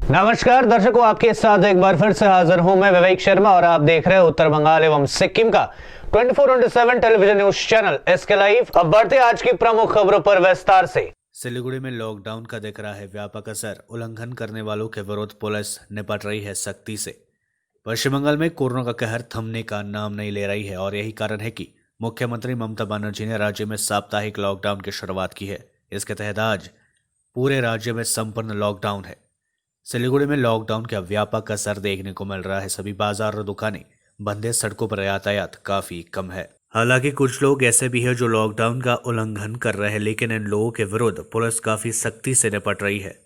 नमस्कार दर्शकों, आपके साथ एक बार फिर से हाजिर हूं मैं विवेक शर्मा और आप देख रहे हैं उत्तर बंगाल एवं सिक्किम का 24/7 television news channel SK live. अब बढ़ते आज की प्रमुख खबरों पर विस्तार से। सिलीगुड़ी में लॉकडाउन का दिख रहा है व्यापक असर। उल्लंघन करने वालों के विरुद्ध पुलिस निपट रही है सख्ती से। पश्चिम बंगाल में कोरोना का कहर थमने का नाम नहीं ले रही है और यही कारण है कि मुख्यमंत्री ममता बनर्जी ने राज्य में साप्ताहिक लॉकडाउन की शुरुआत की है। इसके तहत आज पूरे राज्य में संपूर्ण लॉकडाउन है। सिलीगुड़ी में लॉकडाउन का व्यापक असर देखने को मिल रहा है। सभी बाजार और दुकानें बंद है, सड़कों पर यातायात काफी कम है। हालांकि कुछ लोग ऐसे भी हैं जो लॉकडाउन का उल्लंघन कर रहे हैं, लेकिन इन लोगों के विरुद्ध पुलिस काफी सख्ती से निपट रही है।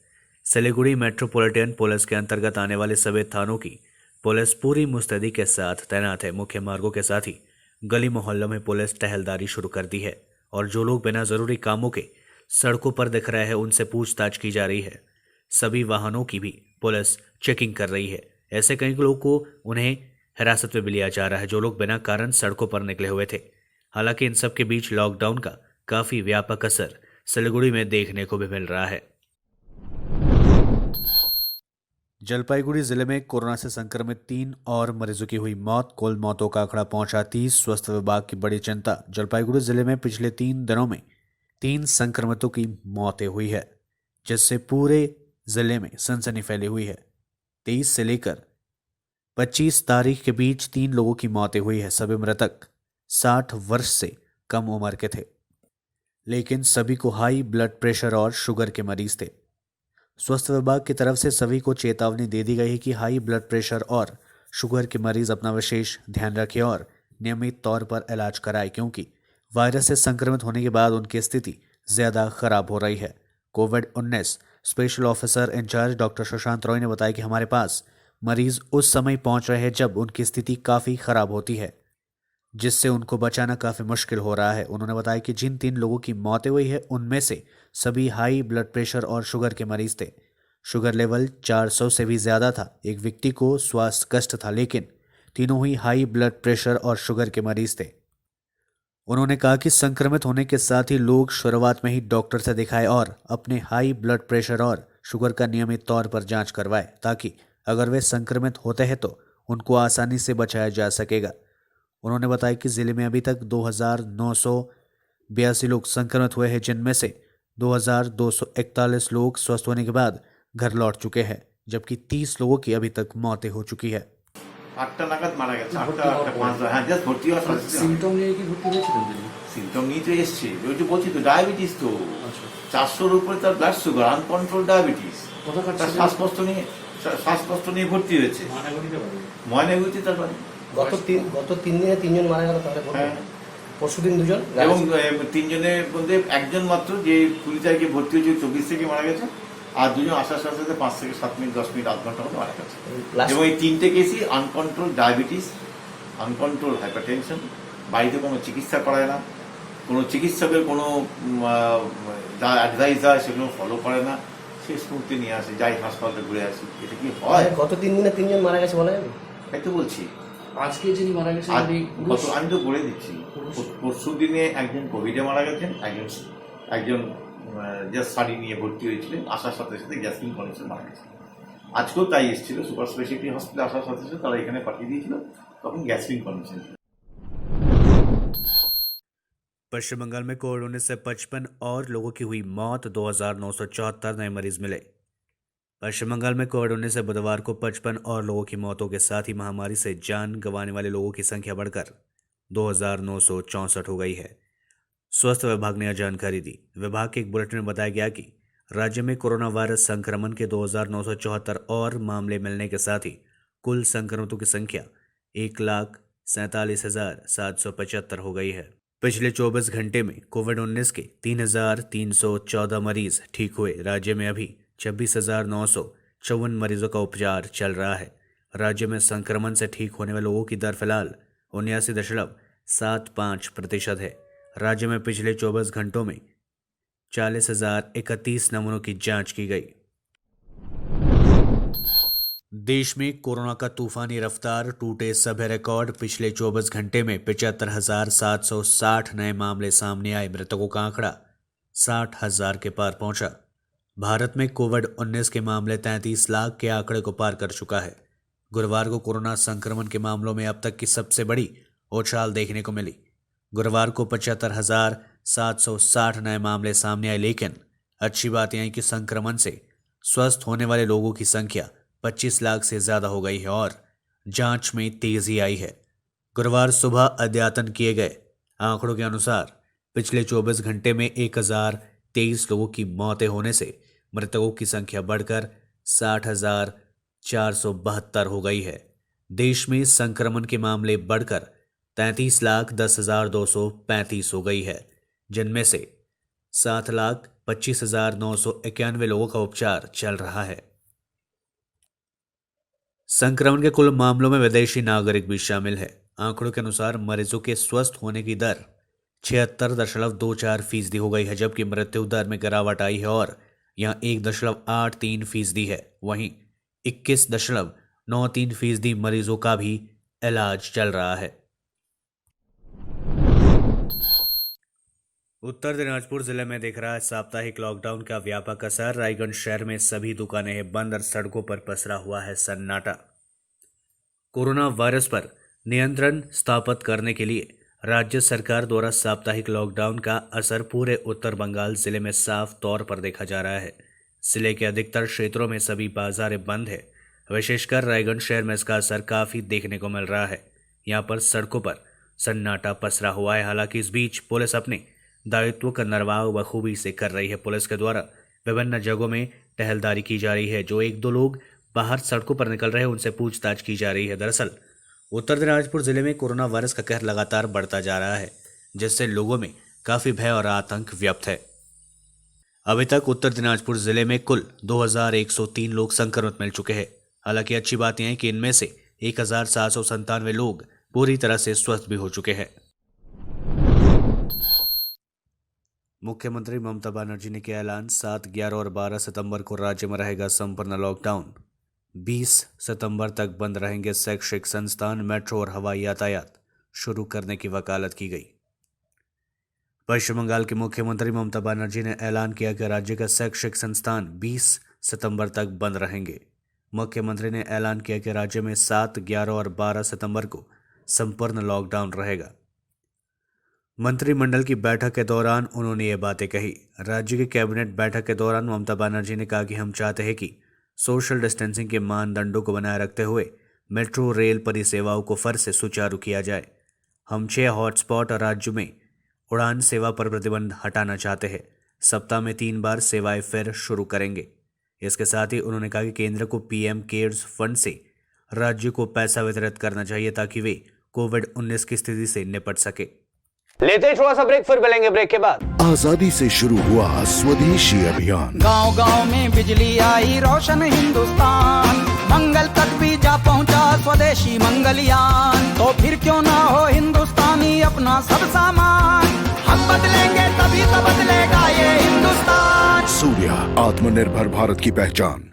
सिलीगुड़ी मेट्रोपॉलिटन पुलिस के अंतर्गत आने वाले सभी थानों की पुलिस पूरी मुस्तैदी के साथ तैनात है। मुख्य मार्गों के साथ ही गली मोहल्लों में पुलिस टहलदारी शुरू कर दी है और जो लोग बिना जरूरी कामों के सड़कों पर दिख रहे हैं उनसे पूछताछ की जा रही है। सभी वाहनों की भी पुलिस चेकिंग कर रही है। ऐसे कई लोगों को उन्हें हिरासत में भी लिया जा रहा है जो लोग बिना कारण सड़कों पर निकले हुए थे। हालांकि इन सब के बीच लॉकडाउन का काफी व्यापक असर सिलीगुड़ी में देखने को भी मिल रहा है। जलपाईगुड़ी जिले में कोरोना से संक्रमित 3 और मरीजों की हुई मौत। कुल मौतों का आंकड़ा पहुंचा 30। स्वास्थ्य विभाग की बड़ी चिंता। जलपाईगुड़ी जिले में पिछले 3 दिनों में 3 संक्रमितों की मौतें हुई है, जिससे पूरे जिले में सनसनी फैली हुई है। 23 से लेकर 25 तारीख के बीच 3 लोगों की मौतें हुई है। सभी मृतक 60 वर्ष से कम उम्र के थे, लेकिन सभी को हाई ब्लड प्रेशर और शुगर के मरीज थे। स्वास्थ्य विभाग की तरफ से सभी को चेतावनी दे दी गई है कि हाई ब्लड प्रेशर और शुगर के मरीज अपना विशेष ध्यान रखें और नियमित तौर पर इलाज कराएं, क्योंकि वायरस से संक्रमित होने के बाद उनकी स्थिति ज्यादा खराब हो रही है। कोविड-19 special officer in-charge doctor Shashant Roy ने बताया कि हमारे पास मरीज उस समय पहुंच रहे हैं जब उनकी स्थिति काफ़ी खराब होती है, जिससे उनको बचाना काफ़ी मुश्किल हो रहा है। उन्होंने बताया कि जिन 3 लोगों की मौतें हुई है उनमें से सभी हाई ब्लड प्रेशर और शुगर के मरीज थे। शुगर लेवल 400 से भी ज़्यादा था। एक व्यक्ति को श्वास कष्ट था, लेकिन तीनों ही हाई ब्लड प्रेशर और शुगर के मरीज थे। उन्होंने कहा कि संक्रमित होने के साथ ही लोग शुरुआत में ही डॉक्टर से दिखाएं और अपने हाई ब्लड प्रेशर और शुगर का नियमित तौर पर जांच करवाएं, ताकि अगर वे संक्रमित होते हैं तो उनको आसानी से बचाया जा सकेगा। उन्होंने बताया कि जिले में अभी तक 2,982 लोग संक्रमित हुए हैं, जिनमें से 2,241 लोग स्वस्थ होने के बाद घर लौट चुके हैं, जबकि 30 लोगों की अभी तक मौतें हो चुकी है। 8টা নাগাদ মারা গেছে। 8টা 5 হ্যাঁ, জাস্ট ভর্তি হওয়ার সাথে সাথে সিমটম নিয়ে কি ভর্তি হয়েছিলেন তিনি? সিমটম নিয়ে তো এসছে। ওই যে বলছি তো ডায়াবেটিস তো আচ্ছা। 400-র উপরে তার ব্লাড সুগার, আনকন্ট্রোল ডায়াবেটিস। কোথাকার তার ছিলেন? শ্বাসকষ্ট নিয়ে ভর্তি হয়েছে। মানাগুড়িতে বাড়ি। ময়নাগুড়িতে তার বাড়ি। গত 3 দিনে 3 জন মারা গেল, তাহলে হ্যাঁ। পরশুদিন 2 জন এবং 3 জনের মধ্যে একজন মাত্র যে 20 তারিখে ভর্তি হয়েছে 24 থেকে মারা গেছে, আর 2 জন আসার সাথে সাথে 5 থেকে 7 মিনিট 10 মিনিট আধ ঘন্টা মতো মারা গেছে। এবং এই 3টে কেসই আনকন্ট্রোল ডায়াবেটিস, আনকন্ট্রোল হাইপারটেনশন। বাড়িতে কোনো চিকিৎসা করায় না, কোনো চিকিৎসকের কোনো যা অ্যাডভাইস দেয় সেগুলো ফলো করে না, শেষ মুহূর্তে নিয়ে আসে, যাই হাসপাতালে ঘুরে আসি। এটা কি হয়? গত 3 দিনে 3 জন মারা গেছে বলা যাবে? তাই তো বলছি। আজকে যিনি মারা গেছেন আর উনি পুরুষ? আমি তো বলে দিচ্ছি, পরশু দিনে একজন কোভিডে মারা গেছেন, একজন জাস্ট শাড়ি নিয়ে ভর্তি হয়েছিলেন, আসার সাথে সাথে গ্যাস্ট্রিক কন্ডিশন মারা গেছে। আজকেও তাই এসেছিল, সুপার স্পেশালিটি হসপিটাল আসার সাথে সাথে তারা এখানে পাঠিয়ে দিয়েছিল, তখন গ্যাস্ট্রিক কন্ডিশন ছিল। पश्चिम बंगाल में कोविड-19 से 55 और लोगों की हुई मौत। 2,974 नए मरीज मिले। पश्चिम बंगाल में कोविड-19 से बुधवार को 55 और लोगों की मौतों के साथ ही महामारी से जान गंवाने वाले लोगों की संख्या बढ़कर 2,964 हो गई है। स्वास्थ्य विभाग ने यह जानकारी दी। विभाग के एक बुलेटिन में बताया गया कि राज्य में कोरोना वायरस संक्रमण के 2,974 और मामले मिलने के साथ ही कुल संक्रमितों की संख्या 1,47,775 हो गई है। पिछले 24 घंटे में कोविड-19 के 3,314 मरीज ठीक हुए। राज्य में अभी 26,954 मरीजों का उपचार चल रहा है। राज्य में संक्रमण से ठीक होने वाले लोगों की दर फिलहाल 79.75% है। राज्य में पिछले 24 घंटों में 40,031 नमूनों की जांच की गई। देश में कोरोना का तूफानी रफ्तार, टूटे सभी रिकॉर्ड। पिछले 24 घंटे में 75,760 नए मामले सामने आए। मृतकों का आंकड़ा 60,000 के पार पहुंचा। भारत में कोविड-19 के मामले 33 लाख के आंकड़े को पार कर चुका है। गुरुवार को कोरोना संक्रमण के मामलों में अब तक की सबसे बड़ी उछाल देखने को मिली। गुरुवार को 75,760 नए मामले सामने आए, लेकिन अच्छी बात यह है कि संक्रमण से स्वस्थ होने वाले लोगों की संख्या 25 लाख से ज्यादा हो गई है और जांच में तेजी आई है। गुरुवार सुबह अद्यतन किए गए आंकड़ों के अनुसार पिछले 24 घंटे में 1023 लोगों की मौतें होने से मृतकों की संख्या बढ़कर 60,472 हो गई है। देश में संक्रमण के मामले बढ़कर 33,10,235 हो गई है, जिनमें से 7,25,991 लोगों का उपचार चल रहा है। संक्रमण के कुल मामलों में विदेशी नागरिक भी शामिल है। आंकड़ों के अनुसार मरीजों के स्वस्थ होने की दर 76.24% हो गई है, जबकि मृत्यु दर में गिरावट आई है और यहां 1.83% है। वहीं 21.93% मरीजों का भी इलाज चल रहा है। उत्तर दिनाजपुर जिले में दिख रहा है साप्ताहिक लॉकडाउन का व्यापक असर। रायगढ़ शहर में सभी दुकानें हैं बंद और सड़कों पर पसरा हुआ है सन्नाटा। कोरोना वायरस पर नियंत्रण स्थापित करने के लिए राज्य सरकार द्वारा साप्ताहिक लॉकडाउन का असर पूरे उत्तर बंगाल जिले में साफ तौर पर देखा जा रहा है। जिले के अधिकतर क्षेत्रों में सभी बाजारें बंद है। विशेषकर रायगढ़ शहर में इसका असर काफी देखने को मिल रहा है। यहाँ पर सड़कों पर सन्नाटा पसरा हुआ है। हालांकि इस बीच पुलिस अपने दायित्व का निर्वाह बखूबी से कर रही है। पुलिस के द्वारा विभिन्न जगहों में टहलदारी की जा रही है। जो 1-2 लोग बाहर सड़कों पर निकल रहे हैं उनसे पूछताछ की जा रही है। दरअसल उत्तर दिनाजपुर जिले में कोरोना वायरस का कहर लगातार बढ़ता जा रहा है, जिससे लोगों में काफी भय और आतंक व्याप्त है। अभी तक उत्तर दिनाजपुर जिले में कुल 2,103 लोग संक्रमित मिल चुके हैं। हालांकि अच्छी बात यह है कि इनमें से 1,797 लोग पूरी तरह से स्वस्थ भी हो चुके हैं। मुख्यमंत्री ममता बनर्जी ने किया ऐलान, 7, 11 और 12 सितंबर को राज्य में रहेगा संपूर्ण लॉकडाउन। 20 सितंबर तक बंद रहेंगे शैक्षिक संस्थान, मेट्रो और हवाई यातायात शुरू करने की वकालत की गई। पश्चिम बंगाल के मुख्यमंत्री ममता बनर्जी ने ऐलान किया कि राज्य का शैक्षिक संस्थान 20 सितंबर तक बंद रहेंगे। मुख्यमंत्री ने ऐलान किया कि राज्य में 7, 11 और 12 सितंबर को संपूर्ण लॉकडाउन रहेगा। मंत्रिमंडल की बैठक के दौरान उन्होंने ये बातें कही। राज्य की कैबिनेट बैठक के दौरान ममता बनर्जी ने कहा कि हम चाहते हैं कि सोशल डिस्टेंसिंग के मानदंडों को बनाए रखते हुए मेट्रो रेल परिसेवाओं को फिर से सुचारू किया जाए। हम 6 हॉटस्पॉट राज्यों में उड़ान सेवा पर प्रतिबंध हटाना चाहते हैं। सप्ताह में 3 बार सेवाएं फिर शुरू करेंगे। इसके साथ ही उन्होंने कहा कि केंद्र को पीएम केयर्स फंड से राज्य को पैसा वितरित करना चाहिए ताकि वे कोविड-19 की स्थिति से निपट सके। लेते हैं थोड़ा सा ब्रेक, फिर मिलेंगे ब्रेक के बाद। आजादी से शुरू हुआ स्वदेशी अभियान, गांव-गांव में बिजली आई, रोशन हिंदुस्तान, मंगल तक भी जा पहुंचा स्वदेशी मंगलयान। तो फिर क्यों ना हो हिंदुस्तानी अपना सब सामान, हम बदलेंगे तभी तो बदलेगा ये हिंदुस्तान। सूर्या, आत्मनिर्भर भारत की पहचान।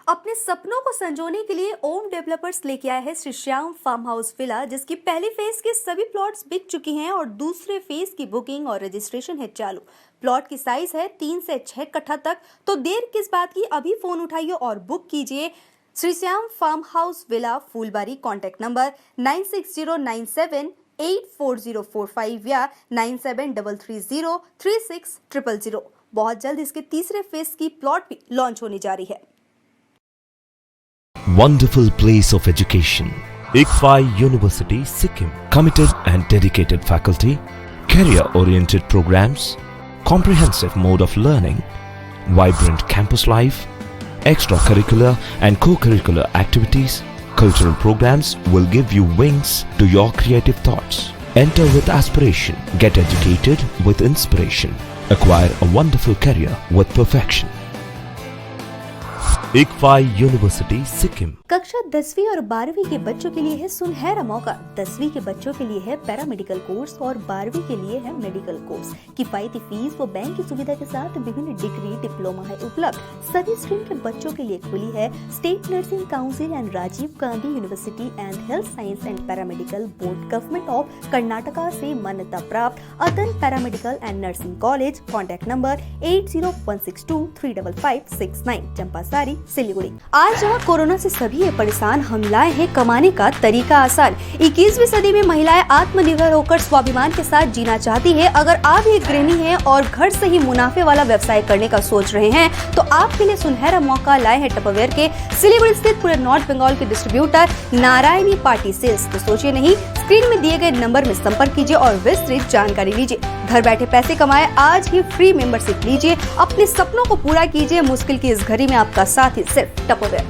अपने सपनों को संजोने के लिए ओम डेवलपर्स लेके आया है Shri Shyam farm house villa, जिसकी पहली फेज के सभी प्लॉट्स बिक चुकी हैं और दूसरे फेज की बुकिंग और रजिस्ट्रेशन है चालू। प्लॉट की साइज है 3 से 6 कट्ठा तक, तो देर किस बात की, अभी फोन उठाइए और बुक कीजिए। Shri Shyam farm house villa, Phulbari. Contact number 9609784045 या 9733036000। बहुत जल्द इसके तीसरे फेज की प्लॉट भी लॉन्च होने जा रही है। Wonderful place of education. ICFI University, Sikkim. Committed and dedicated faculty, career-oriented programs, comprehensive mode of learning, vibrant campus life, extracurricular and co-curricular activities, cultural programs will give you wings to your creative thoughts. Enter with aspiration. Get educated with inspiration. Acquire a wonderful career with perfection. ICFAI university Sikkim. कक्षा 10वीं और 12वीं के बच्चों के लिए है सुनहरा मौका। 10वीं के बच्चों के लिए है पैरामेडिकल कोर्स और 12वीं के लिए है मेडिकल कोर्स। किफायती फीस व बैंक की सुविधा के साथ विभिन्न डिग्री डिप्लोमा है उपलब्ध। सभी स्ट्रीम के बच्चों के लिए खुली है state nursing council and Rajiv Gandhi university and health science and paramedical board government of Karnataka से मान्यता प्राप्त Atan paramedical and nursing college. Contact number 8016235569 Champasari Siliguri. आज जहाँ कोरोना से सभी परेशान, हम लाए हैं कमाने का तरीका आसान। 21वीं सदी में महिलाएं आत्मनिर्भर होकर स्वाभिमान के साथ जीना चाहती है। अगर आप एक गृहिणी हैं और घर से ही मुनाफे वाला व्यवसाय करने का सोच रहे हैं तो आपके लिए सुनहरा मौका लाए हैं टपरवेयर के सिलीगुड़ी स्थित पूरे नॉर्थ बंगाल के डिस्ट्रीब्यूटर नारायणी पार्टी सेल्स। तो सोचिए नहीं, स्क्रीन में दिए गए नंबर में संपर्क कीजिए और विस्तृत जानकारी लीजिए। घर बैठे पैसे कमाए, आज ही फ्री मेंबरशिप लीजिए, अपने सपनों को पूरा कीजिए। मुश्किल की इस घड़ी में आपका साथ ही सिर्फ टपरवेयर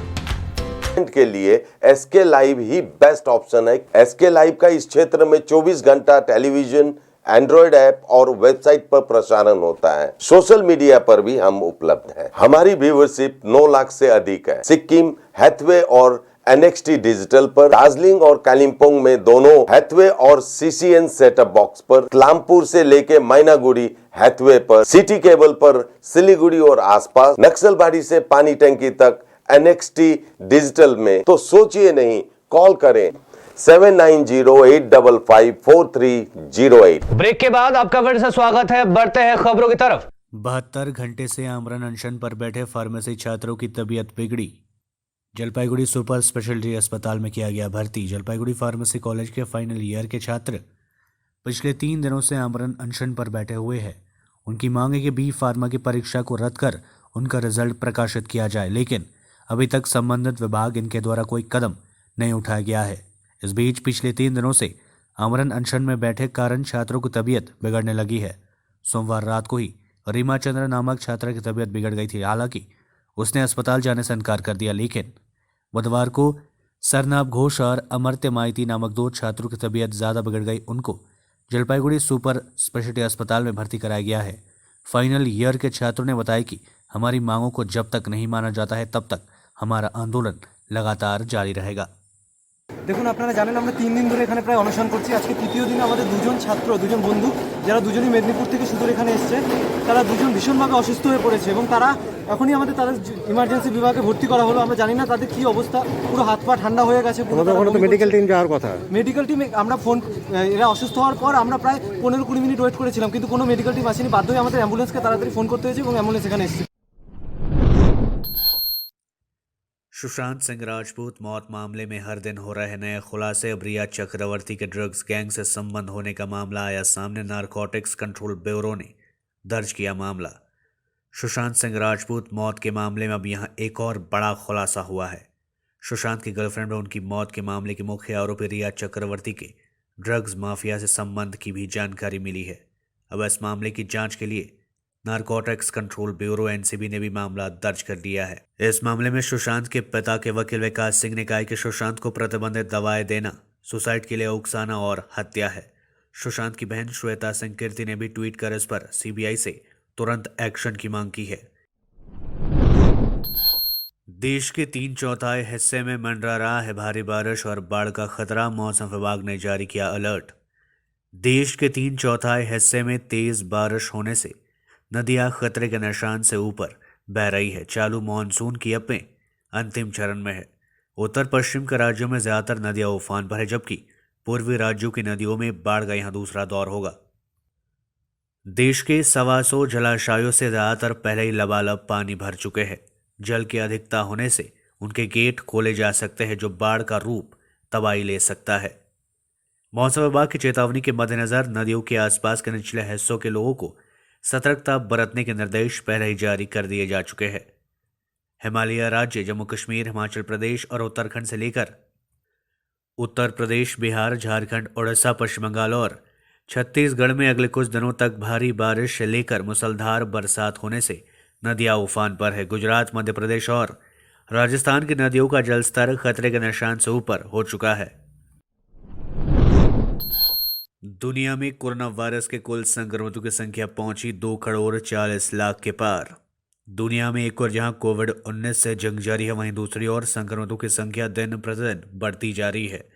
के लिए एसके लाइव ही बेस्ट ऑप्शन है। एसके लाइव का इस क्षेत्र में 24 घंटा टेलीविजन, एंड्रॉइड ऐप और वेबसाइट पर प्रसारण होता है। सोशल मीडिया पर भी हम उपलब्ध हैं। हमारी व्यूवरशिप 9 लाख से अधिक है। सिक्किम, हैथवे और NXT डिजिटल पर, दार्जिलिंग और कालिम्पोंग में दोनों हैथवे और CCN सेटअप बॉक्स पर, क्लामपुर से लेके मैनागुड़ी हैथवे पर, सिटी केबल पर सिलीगुड़ी और आसपास, नक्सलबाड़ी से पानी टंकी तक NXT डिजिटल में। तो सोचिए नहीं, कॉल करें 7908554308। ब्रेक के बाद आपका फिर से स्वागत है। बढ़ते हैं खबरों की तरफ। 72 घंटे से आमरण अनशन पर बैठे फार्मेसी छात्रों की तबीयत बिगड़ी। जलपाईगुड़ी सुपर स्पेशलिटी अस्पताल में किया गया भर्ती। जलपाईगुड़ी फार्मेसी कॉलेज के फाइनल ईयर के छात्र पिछले 3 दिनों से आमरण अनशन पर बैठे हुए हैं। उनकी मांग है कि बी फार्मा की परीक्षा को रद्द कर उनका रिजल्ट प्रकाशित किया जाए, लेकिन अभी तक संबंधित विभाग इनके द्वारा कोई कदम नहीं उठाया गया है। इस बीच पिछले 3 दिनों से आमरण अनशन में बैठे कारण छात्रों की तबीयत बिगड़ने लगी है। सोमवार रात को ही रीमा चंद्र नामक छात्रा की तबीयत बिगड़ गई थी। हालांकि उसने अस्पताल जाने से इनकार कर दिया, लेकिन बुधवार को सरनाब घोष और अमर्त्य माइती नामक 2 छात्रों की तबीयत ज़्यादा बिगड़ गई। उनको जलपाईगुड़ी सुपर स्पेशलिटी अस्पताल में भर्ती कराया गया है। फाइनल ईयर के छात्रों ने बताया कि हमारी मांगों को जब तक नहीं माना जाता है तब तक हमारा आंदोलन लगातार जारी रहेगा। দেখুন, আপনারা জানেন আমরা 3 দিন ধরে এখানে প্রায় অনশন করছি। আজকে তৃতীয় দিনে আমাদের দুজন ছাত্র, দুজন বন্ধু, যারা দুজনই মেদিনীপুর থেকে সুদূর এখানে এসেছে, তারা দুজন ভীষণভাবে অসুস্থ হয়ে পড়েছে এবং তারা এখনই আমাদের তাদের ইমার্জেন্সি বিভাগে ভর্তি করা হলো। আমরা জানি না তাদের কি অবস্থা, পুরো হাত পা ঠান্ডা হয়ে গেছে। মেডিকেল টিম যাওয়ার কথা, মেডিকেল টিম আমরা ফোন, এরা অসুস্থ হওয়ার পর আমরা প্রায় 15-20 মিনিট ওয়েট করেছিলাম, কিন্তু কোনো মেডিকেল টিম আসেনি। বাধ্য হয়ে আমাদের অ্যাম্বুলেন্সকে তাড়াতাড়ি ফোন করতে হয়েছে এবং অ্যাম্বুলেন্স এখানে এসেছে। सुशांत सिंह राजपूत मौत मामले में हर दिन हो रहे नए खुलासे। अब रिया चक्रवर्ती के ड्रग्स गैंग से संबंध होने का मामला आया सामने। नारकोटिक्स कंट्रोल ब्यूरो ने दर्ज किया मामला। सुशांत सिंह राजपूत मौत के मामले में अब यहां एक और बड़ा खुलासा हुआ है। सुशांत की गर्लफ्रेंड और उनकी मौत के मामले की मुख्य आरोपी रिया चक्रवर्ती के ड्रग्स माफिया से संबंध की भी जानकारी मिली है। अब इस मामले की जांच के लिए नारकोटिक्स कंट्रोल ब्यूरो NCB ने भी मामला दर्ज कर लिया है। इस मामले में सुशांत के पिता के वकील विकास सिंह ने कहा कि सुशांत को प्रतिबंधित दवाएं देना, सुसाइड के लिए उकसाना और हत्या है। सुशांत की बहन श्वेता सिंह कीर्ति ने भी ट्वीट कर इस पर CBI से तुरंत एक्शन की मांग की है। देश के 3/4 हिस्से में मंडरा रहा है भारी बारिश और बाढ़ का खतरा। मौसम विभाग ने जारी किया अलर्ट। देश के 3/4 हिस्से में तेज बारिश होने से नदियां खतरे के निशान से ऊपर बह रही है। चालू मानसून की अपें अंतिम चरण में है। उत्तर पश्चिम के राज्यों में ज्यादातर नदियां उफान पर है, जबकि पूर्वी राज्यों की नदियों में बाढ़ का यहां दूसरा दौर होगा। देश के 125 जलाशयों से ज्यादातर पहले ही लबालब पानी भर चुके हैं। जल की अधिकता होने से उनके गेट खोले जा सकते हैं, जो बाढ़ का रूप तबाही ले सकता है। मौसम विभाग की चेतावनी के मद्देनजर नदियों के आसपास के निचले हिस्सों के लोगों को सतर्कता बरतने के निर्देश पहले ही जारी कर दिए जा चुके हैं। हिमालय राज्य जम्मू कश्मीर, हिमाचल प्रदेश और उत्तराखंड से लेकर उत्तर प्रदेश, बिहार, झारखंड, उड़ीसा, पश्चिम बंगाल और छत्तीसगढ़ में अगले कुछ दिनों तक भारी बारिश से लेकर मूसलाधार बरसात होने से नदियां उफान पर है। गुजरात, मध्य प्रदेश और राजस्थान की नदियों का जलस्तर खतरे के निशान से ऊपर हो चुका है। दुनिया में कोरोना वायरस के कुल संक्रमितों की संख्या पहुंची 2 करोड़ 40 लाख के पार। दुनिया में एक और जहां कोविड-19 से जंग जारी है, वहीं दूसरी ओर संक्रमितों की संख्या दिन प्रतिदिन बढ़ती जा रही है।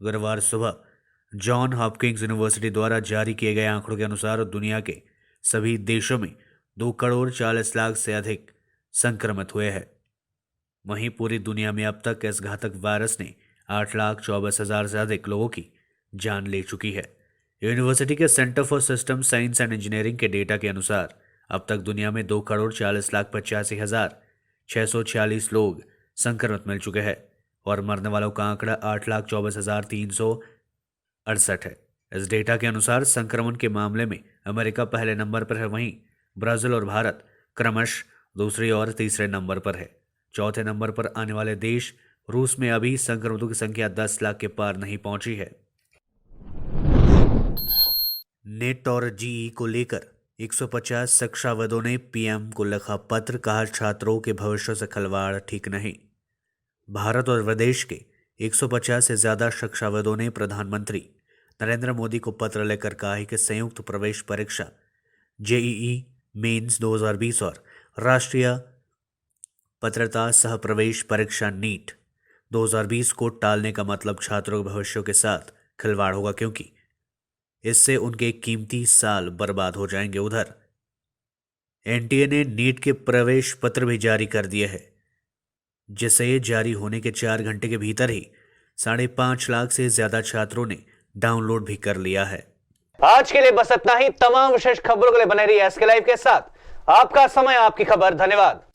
गुरुवार सुबह जॉन हॉपकिंस यूनिवर्सिटी द्वारा जारी किए गए आंकड़ों के अनुसार दुनिया के सभी देशों में 2 करोड़ 40 लाख से अधिक संक्रमित हुए हैं। वहीं पूरी दुनिया में अब तक इस घातक वायरस ने 8,24,000 से अधिक लोगों की जान ले चुकी है। यूनिवर्सिटी के centre for system science and engineering के डेटा के अनुसार अब तक दुनिया में 2 करोड़ 40,85,646 लोग संक्रमित मिल चुके हैं और मरने वालों का आंकड़ा 8,24,368 है। इस डेटा के अनुसार संक्रमण के मामले में अमेरिका पहले नंबर पर है, वहीं ब्राजील और भारत क्रमशः दूसरे और तीसरे नंबर पर है। चौथे नंबर पर आने वाले देश रूस में अभी संक्रमितों की संख्या 10 लाख के पार नहीं पहुंची है। नेट और जीई को लेकर 150 शिक्षाविदों ने पीएम को लिखा पत्र, कहा छात्रों के भविष्य से खिलवाड़ ठीक नहीं। भारत और विदेश के 150 से ज्यादा शिक्षाविदों ने प्रधानमंत्री नरेंद्र मोदी को पत्र लेकर कहा है कि संयुक्त प्रवेश परीक्षा जेईई मेंस 2020 और राष्ट्रीय पात्रता सह प्रवेश परीक्षा नीट 2020 को टालने का मतलब छात्रों के भविष्य के साथ खिलवाड़ होगा, क्योंकि इससे उनके कीमती साल बर्बाद हो जाएंगे। उधर एनटीए ने नीट के प्रवेश पत्र भी जारी कर दिए हैं, जिसे जारी होने के 4 घंटे के भीतर ही 5.5 लाख से ज्यादा छात्रों ने डाउनलोड भी कर लिया है। आज के लिए बस इतना ही। तमाम विशेष खबरों के लिए बने रहिए एसके लाइव के साथ। आपका समय, आपकी खबर। धन्यवाद।